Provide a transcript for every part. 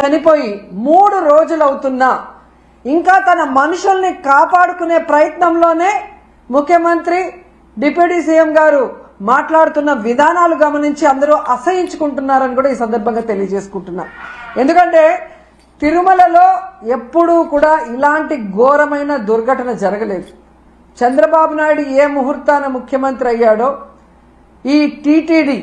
చనిపోయి 3 రోజులు అవుతున్నా ఇంకా తన మనుషుల్ని కాపాడుకునే ప్రయత్నంలోనే ముఖ్యమంత్రి డిప్యూటీ సీఎం గారు మాట్లాడుతున్న విధానాలు గమనించి అందరూ అసహించుకుంటున్నారని కూడా ఈ సందర్భంగా తెలియజేసుకుంటున్నా. ఎందుకంటే తిరుమలలో ఎప్పుడూ కూడా ఇలాంటి ఘోరమైన దుర్ఘటన జరగలేదు. చంద్రబాబు నాయుడు ఏ ముహూర్తాన ముఖ్యమంత్రి అయ్యాడో ఈ టీటీడీ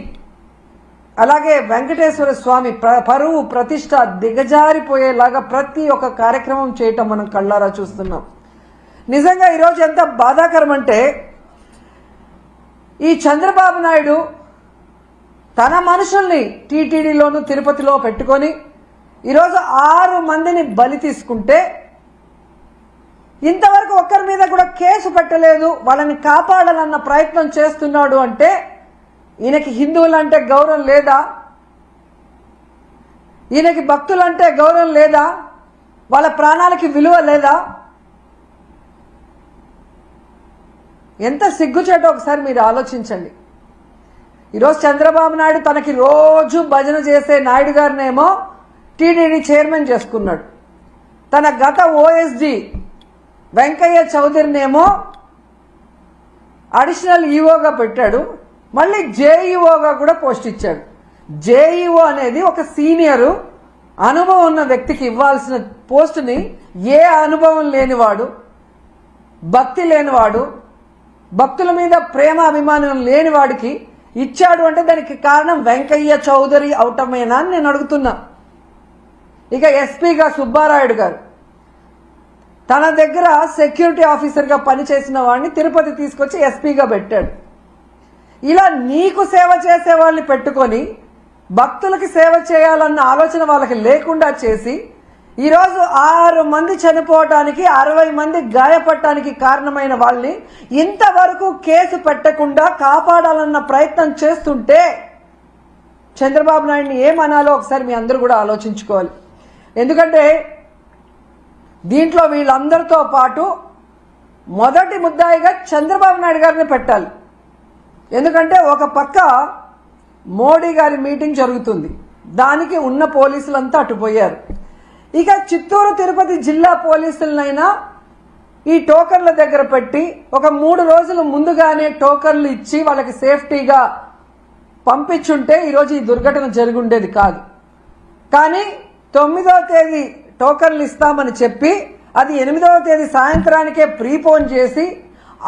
అలాగే వెంకటేశ్వర స్వామి పరువు ప్రతిష్ట దిగజారిపోయేలాగా ప్రతి ఒక్క కార్యక్రమం చేయటం మనం కళ్ళారా చూస్తున్నాం. నిజంగా ఈరోజు ఎంత బాధాకరం అంటే ఈ చంద్రబాబు నాయుడు తన మనుషుల్ని టీటీడీలోను తిరుపతిలో పెట్టుకొని ఈరోజు 6 మందిని బలి తీసుకుంటే ఇంతవరకు ఒక్కరి మీద కూడా కేసు పెట్టలేదు, వాళ్ళని కాపాడాలన్న ప్రయత్నం చేస్తున్నాడు అంటే ఈయనకి హిందువులంటే గౌరవం లేదా? ఈయనకి భక్తులంటే గౌరవం లేదా? వాళ్ళ ప్రాణాలకి విలువ లేదా? ఎంత సిగ్గుచేటో ఒకసారి మీరు ఆలోచించండి. ఈరోజు చంద్రబాబు నాయుడు తనకి రోజు భజన చేసే నాయుడు గారినేమో టీటీడీ చైర్మన్ చేసుకున్నాడు. తన గత ఓఎస్డీ వెంకయ్య చౌదరినేమో అడిషనల్ ఈఓగా పెట్టాడు. మళ్ళీ జేఈఓగా కూడా పోస్ట్ ఇచ్చాడు. జేఈఓ అనేది ఒక సీనియరు అనుభవం ఉన్న వ్యక్తికి ఇవ్వాల్సిన పోస్టుని ఏ అనుభవం లేనివాడు, భక్తి లేనివాడు, భక్తుల మీద ప్రేమ అభిమానం లేనివాడికి ఇచ్చాడు అంటే దానికి కారణం వెంకయ్య చౌదరి అవటమేనా అని నేను అడుగుతున్నా. ఇక ఎస్పీగా సుబ్బారాయుడు గారు తన దగ్గర సెక్యూరిటీ ఆఫీసర్గా పనిచేసిన వాడిని తిరుపతి తీసుకొచ్చి ఎస్పీగా పెట్టాడు. ఇలా నీకు సేవ చేసే వాళ్ళని పెట్టుకొని భక్తులకి సేవ చేయాలన్న ఆలోచన వాళ్ళకి లేకుండా చేసి ఈరోజు 6 మంది చనిపోవటానికి 60 మంది గాయపడటానికి కారణమైన వాళ్ళని ఇంతవరకు కేసు పెట్టకుండా కాపాడాలన్న ప్రయత్నం చేస్తుంటే చంద్రబాబు నాయుడిని ఏమనాలో ఒకసారి మీ అందరూ కూడా ఆలోచించుకోవాలి. ఎందుకంటే దీంట్లో వీళ్ళందరితో పాటు మొదటి ముద్దాయిగా చంద్రబాబు నాయుడు గారిని పెట్టాలి. ఎందుకంటే ఒక పక్క మోడీ గారి మీటింగ్ జరుగుతుంది, దానికి ఉన్న పోలీసులంతా అటుపోయారు. ఇక చిత్తూరు తిరుపతి జిల్లా పోలీసులనైనా ఈ టోకన్ల దగ్గర పెట్టి ఒక 3 రోజులు ముందుగానే టోకన్లు ఇచ్చి వాళ్ళకి సేఫ్టీగా పంపించుంటే ఈరోజు ఈ దుర్ఘటన జరిగి ఉండేది కాదు. కానీ 9వ తేదీ టోకన్లు ఇస్తామని చెప్పి అది 8వ తేదీ సాయంత్రానికే ప్రీపోన్ చేసి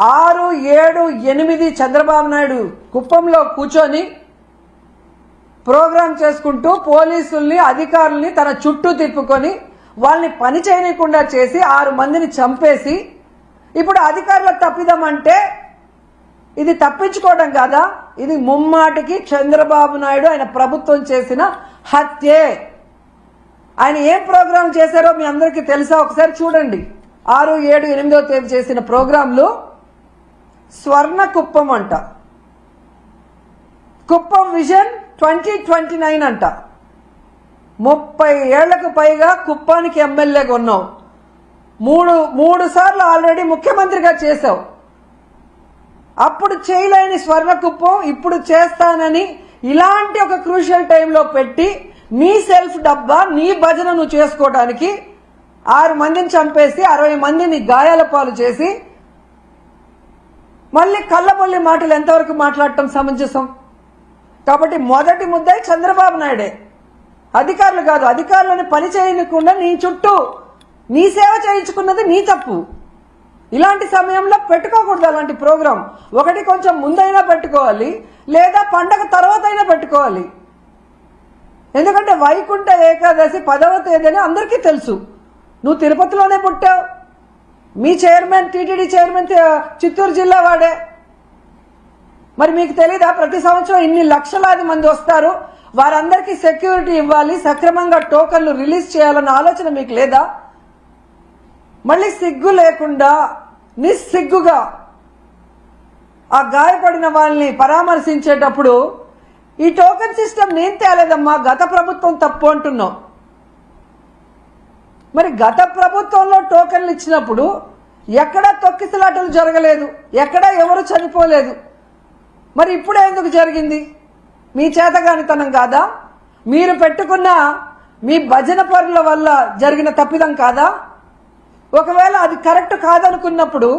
6, 7, 8 చంద్రబాబు నాయుడు కుప్పంలో కూర్చొని ప్రోగ్రాం చేసుకుంటూ పోలీసుల్ని అధికారుల్ని తన చుట్టూ తిప్పుకొని వాళ్ళని పని చేయకుండా చేసి 6 మందిని చంపేసి ఇప్పుడు అధికారుల తప్పిదమంటే ఇది తప్పించుకోవడం కాదా? ఇది ముమ్మాటికి చంద్రబాబు నాయుడు ఆయన ప్రభుత్వం చేసిన హత్యే. ఆయన ఏం ప్రోగ్రాం చేశారో మీ అందరికీ తెలుసా? ఒకసారి చూడండి. 6, 7, 8వ తేదీ చేసిన ప్రోగ్రాంలు స్వర్ణ కుప్పం అంట, కుప్పం విజన్ 2029 అంట. 30 ఏళ్లకు పైగా కుప్పానికి ఎమ్మెల్యేగా ఉన్నావు, మూడు సార్లు ఆల్రెడీ ముఖ్యమంత్రిగా చేశావు. అప్పుడు చేయలేని స్వర్ణ కుప్పం ఇప్పుడు చేస్తానని ఇలాంటి ఒక క్రూషియల్ టైంలో పెట్టి నీ సెల్ఫ్ డబ్బా నీ భజన నువ్వు చేసుకోవడానికి 6 మందిని చంపేసి 60 మందిని గాయాల పాలు చేసి మళ్ళీ కళ్ళబొల్లి మాటలు ఎంతవరకు మాట్లాడటం సమంజసం? కాబట్టి మొదటి ముద్దాయి చంద్రబాబు నాయుడే, అధికారులు కాదు. అధికారులను పని చేయకుండా నీ చుట్టూ నీ సేవ చేయించుకున్నది నీ తప్పు. ఇలాంటి సమయంలో పెట్టుకోకూడదు అలాంటి ప్రోగ్రాం. ఒకటి కొంచెం ముందైనా పెట్టుకోవాలి, లేదా పండగ తర్వాత అయినా పెట్టుకోవాలి. ఎందుకంటే వైకుంఠ ఏకాదశి 10వ తేదీ అని అందరికీ తెలుసు. నువ్వు తిరుపతిలోనే పుట్టావు, మీ చైర్మన్ టీటీడీ చైర్మన్ చిత్తూరు జిల్లా వాడే. మరి మీకు తెలీదా? ప్రతి సంవత్సరం ఇన్ని లక్షలాది మంది వస్తారు, వారందరికీ సెక్యూరిటీ ఇవ్వాలి, సక్రమంగా టోకన్లు రిలీజ్ చేయాలన్న ఆలోచన మీకు లేదా? మళ్ళీ సిగ్గు లేకుండా నిస్సిగ్గుగా ఆ గాయపడిన వాళ్ళని పరామర్శించేటప్పుడు ఈ టోకెన్ సిస్టమ్ నేను తేలేదమ్మా, గత ప్రభుత్వం తప్పు అంటున్నావు. మరి గత ప్రభుత్వంలో టోకెన్లు ఇచ్చినప్పుడు ఎక్కడా తొక్కిసలాటలు జరగలేదు, ఎక్కడా ఎవరు చనిపోలేదు. మరి ఇప్పుడే ఎందుకు జరిగింది? మీ చేతగానితనం కాదా? మీరు పెట్టుకున్న మీ భజన పరుల వల్ల జరిగిన తప్పిదం కాదా? ఒకవేళ అది కరెక్ట్ కాదనుకున్నప్పుడు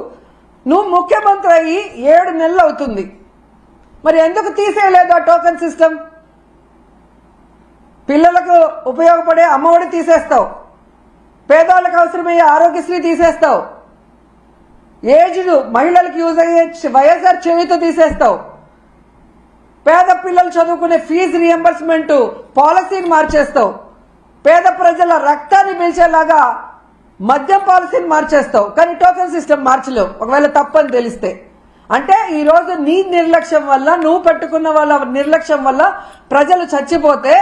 నువ్వు ముఖ్యమంత్రి అయ్యి 7 నెలలు అవుతుంది, మరి ఎందుకు తీసేయలేదు ఆ టోకెన్ సిస్టమ్? పిల్లలకు ఉపయోగపడే అమ్మఒడి తీసేస్తావు, పేదవాళ్ళకు అవసరమయ్యే ఆరోగ్యశ్రీ తీసేస్తావు, ఏజ్డ్ మహిళలకు యూజ్ అయ్యే వైఎస్ఆర్ చేయూత తీసేస్తావు, పేద పిల్లలు చదువుకునే ఫీజు రియంబర్స్మెంట్ పాలసీని మార్చేస్తావు, పేద ప్రజల రక్తాన్ని పీల్చేలాగా మద్యం పాలసీని మార్చేస్తావు, కానీ టోకెన్ సిస్టమ్ మార్చలేవు ఒకవేళ తప్పని తెలిస్తే. అంటే ఈరోజు నీ నిర్లక్ష్యం వల్ల, నువ్వు పెట్టుకున్న వాళ్ళ నిర్లక్ష్యం వల్ల ప్రజలు చచ్చిపోతే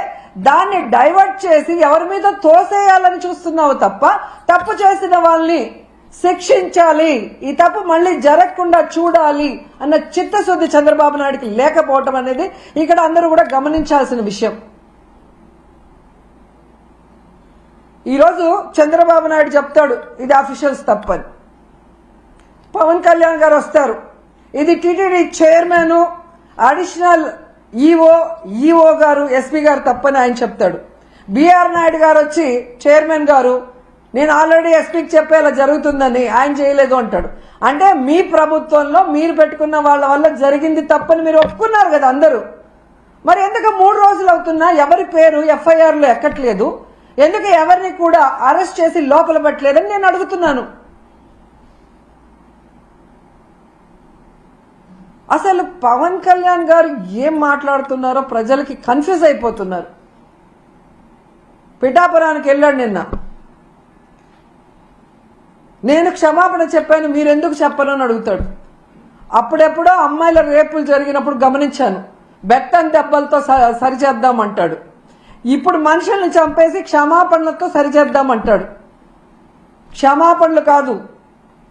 దాన్ని డైవర్ట్ చేసి ఎవరి మీద తోసేయాలని చూస్తున్నావు తప్ప తప్పు చేసిన వాళ్ళని శిక్షించాలి, ఈ తప్పు మళ్ళీ జరగకుండా చూడాలి అన్న చిత్తశుద్ధి చంద్రబాబు నాయుడికి లేకపోవటం అనేది ఇక్కడ అందరూ కూడా గమనించాల్సిన విషయం. ఈరోజు చంద్రబాబు నాయుడు చెప్తాడు ఇది అఫీషియల్స్ తప్పని, పవన్ కళ్యాణ్ గారు వస్తారు ఇది టీటీడీ చైర్మన్ అడిషనల్ ఈఓ గారు ఎస్పీ గారు తప్పని ఆయన చెప్తాడు. బిఆర్ నాయుడు గారు వచ్చి చైర్మన్ గారు నేను ఆల్రెడీ ఎస్పీకి చెప్పేలా జరుగుతుందని ఆయన చేయలేదు అంటాడు. అంటే మీ ప్రభుత్వంలో మీరు పెట్టుకున్న వాళ్ళ వల్ల జరిగింది తప్పని మీరు ఒప్పుకున్నారు కదా అందరూ. మరి ఎందుకు 3 రోజులు అవుతున్నా ఎవరి పేరు ఎఫ్ఐఆర్లో ఎక్కట్లేదు, ఎందుకు ఎవరిని కూడా అరెస్ట్ చేసి లోపల పెట్టలేదని నేను అడుగుతున్నాను. అసలు పవన్ కళ్యాణ్ గారు ఏం మాట్లాడుతున్నారో ప్రజలకి కన్ఫ్యూజ్ అయిపోతున్నారు. పిఠాపురానికి వెళ్ళాడు నిన్న, నేను క్షమాపణ చెప్పాను మీరెందుకు చెప్పను అని అడుగుతాడు. అప్పుడెప్పుడో అమ్మాయిల రేపులు జరిగినప్పుడు గమనించాను, బెత్తం దెబ్బలతో సరిచేద్దామంటాడు. ఇప్పుడు మనుషుల్ని చంపేసి క్షమాపణలతో సరిచేద్దామంటాడు. క్షమాపణలు కాదు,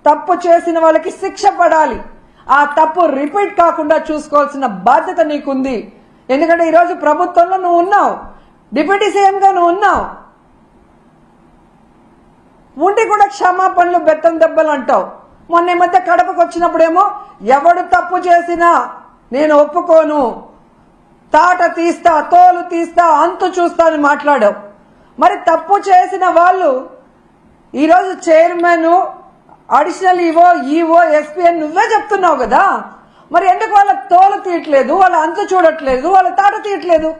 తప్పు చేసిన వాళ్ళకి శిక్ష పడాలి, ఆ తప్పు రిపీట్ కాకుండా చూసుకోవాల్సిన బాధ్యత నీకుంది. ఎందుకంటే ఈరోజు ప్రభుత్వంలో నువ్వు ఉన్నావు, డిప్యూటీ సీఎంగా నువ్వు ఉన్నావు, ఉండి కూడా క్షమాపణలు బెత్తం దెబ్బలు అంటావు. మొన్న ఈ మధ్య కడపకు వచ్చినప్పుడేమో ఎవడు తప్పు చేసినా నేను ఒప్పుకోను, తాట తీస్తా, తోలు తీస్తా, అంతు చూస్తా అని మాట్లాడావు. మరి తప్పు చేసిన వాళ్ళు ఈరోజు చైర్మన్ అడిషనల్ ఈఓ ఎస్పీ అని నువ్వే చెప్తున్నావు కదా, మరి ఎందుకు వాళ్ళ తోలు తీయట్లేదు, వాళ్ళ అంతు చూడట్లేదు, వాళ్ళ తాట తీయట్లేదు?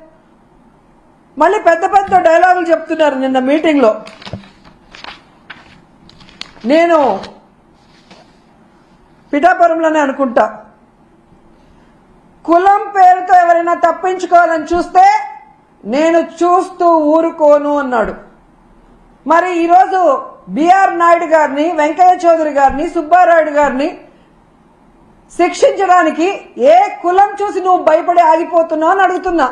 మళ్ళీ పెద్ద పెద్ద డైలాగులు చెప్తున్నారు. నిన్న మీటింగ్లో నేను పిఠాపురంలోనే అనుకుంటా, కులం పేరుతో ఎవరైనా తప్పించుకోవాలని చూస్తే నేను చూస్తూ ఊరుకోను అన్నాడు. మరి ఈరోజు బిఆర్ నాయుడు గారిని, వెంకయ్య చౌదరి గారిని, సుబ్బారాయుడు గారిని శిక్షించడానికి ఏ కులం చూసి నువ్వు భయపడి ఆగిపోతున్నావు అని అడుగుతున్నా.